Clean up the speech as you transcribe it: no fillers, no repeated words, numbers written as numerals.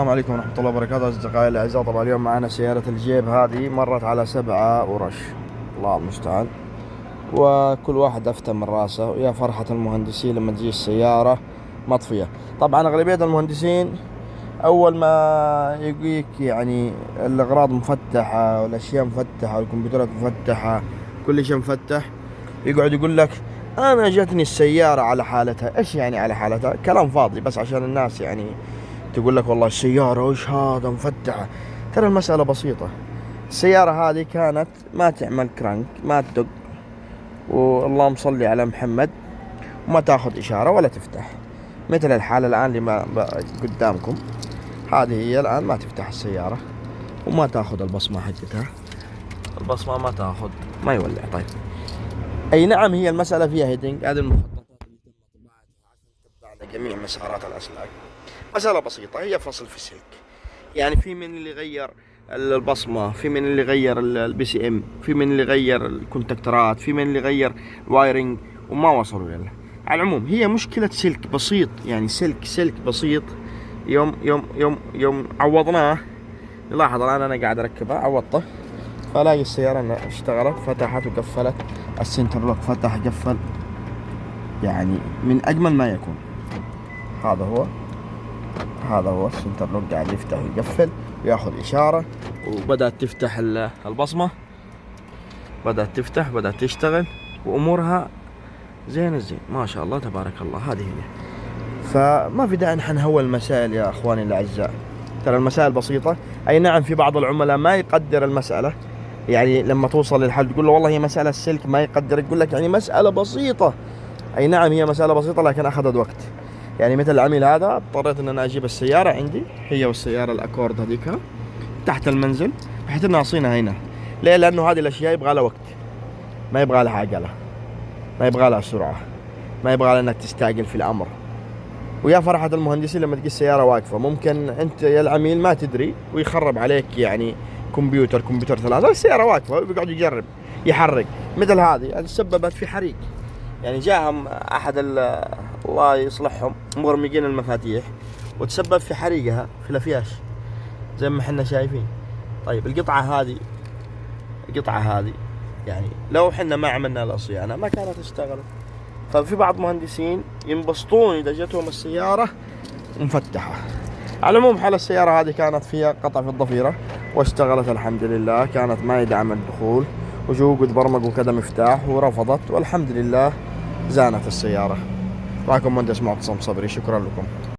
السلام عليكم ورحمة الله وبركاته أصدقائي الأعزاء. طبعا اليوم معنا سيارة الجيب هذه مرت على 7 ورش، الله المستعان، وكل واحد أفتى من راسه. ويا فرحة المهندسين لما تجي السيارة مطفية. طبعا أغلبية المهندسين أول ما يجيك يعني الأغراض مفتحة والأشياء مفتحة والكمبيوترات مفتحة كل شيء مفتح، يقعد يقول لك أنا جتني السيارة على حالتها. إيش يعني على حالتها؟ كلام فاضي بس عشان الناس يعني تقول لك والله السيارة وش هذا مفتحة. ترى المسألة بسيطة. السيارة هذه كانت ما تعمل كرانك، ما تدق، واللهم صلي على محمد، وما تاخذ إشارة ولا تفتح، مثل الحالة الآن اللي ما قدامكم. هذه هي الآن ما تفتح السيارة وما تاخذ البصمة حقتها، البصمة ما تاخذ، ما يولع. طيب أي نعم، هي المسألة فيها هيدنج، هذه المخططات اللي تم طباعتها عشان تتبع على جميع مسارات الأسلاك. مسألة بسيطة، هي فصل في السلك. يعني في من اللي غير البصمة، في من اللي غير البي سي ام، في من اللي غير الكونتاكترات، في من اللي غير الوايرنج وما وصلوا له. على العموم هي مشكلة سلك بسيط، يعني سلك بسيط. يوم عوضناه، لاحظ الآن أنا قاعد أركبها، عوضته فلاقي السيارة أنها اشتغلت، فتحت وقفلت، السنتر لوك فتح قفل، يعني من أجمل ما يكون. هذا هو السنتر لوك قاعد يفتح ويقفل وياخذ إشارة، وبدأت تفتح البصمة، بدأت تفتح، بدأت تشتغل، وأمورها زين الزين ما شاء الله تبارك الله. هذه هي. فما في داعي نحن نهول المسائل يا أخواني الأعزاء، ترى المسائل بسيطة. أي نعم في بعض العملاء ما يقدر المسألة، يعني لما توصل للحل تقول له والله هي مسألة السلك ما يقدر، يقول لك يعني مسألة بسيطة. أي نعم هي مسألة بسيطة لكن أخذت وقت. يعني مثل العميل هذا اضطريت ان انا اجيب السيارة عندي، هي والسيارة الاكورد هذيك تحت المنزل، بحيث انها اصينها هنا. ليه؟ لانه هذه الاشياء يبغى لها وقت، ما يبغى لها عجلة، ما يبغى لها سرعة، ما يبغى لها انك تستعجل في الامر. ويا فرحة المهندسين لما تجي السيارة واقفة، ممكن انت يا العميل ما تدري ويخرب عليك يعني كمبيوتر ثلاثة، السيارة واقفة ويقعد يجرب يحرق. مثل هذه سببت في حريق، يعني جاهم احد الله يصلحهم مغرمقين المفاتيح وتسبب في حريقها في الافياش زي ما احنا شايفين. طيب القطعة هذه يعني لو احنا ما عملنا لها صيانة ما كانت اشتغلت. ففي بعض مهندسين ينبسطون اذا جتهم السيارة مفتحة. على العموم حال السيارة هذه كانت فيها قطع في الضفيرة واشتغلت الحمد لله، كانت ما يدعم الدخول، وجو قد برمجوا كذا مفتاح ورفضت، والحمد لله زانت السيارة. معكم مهندس معتصم صبري، شكرا لكم.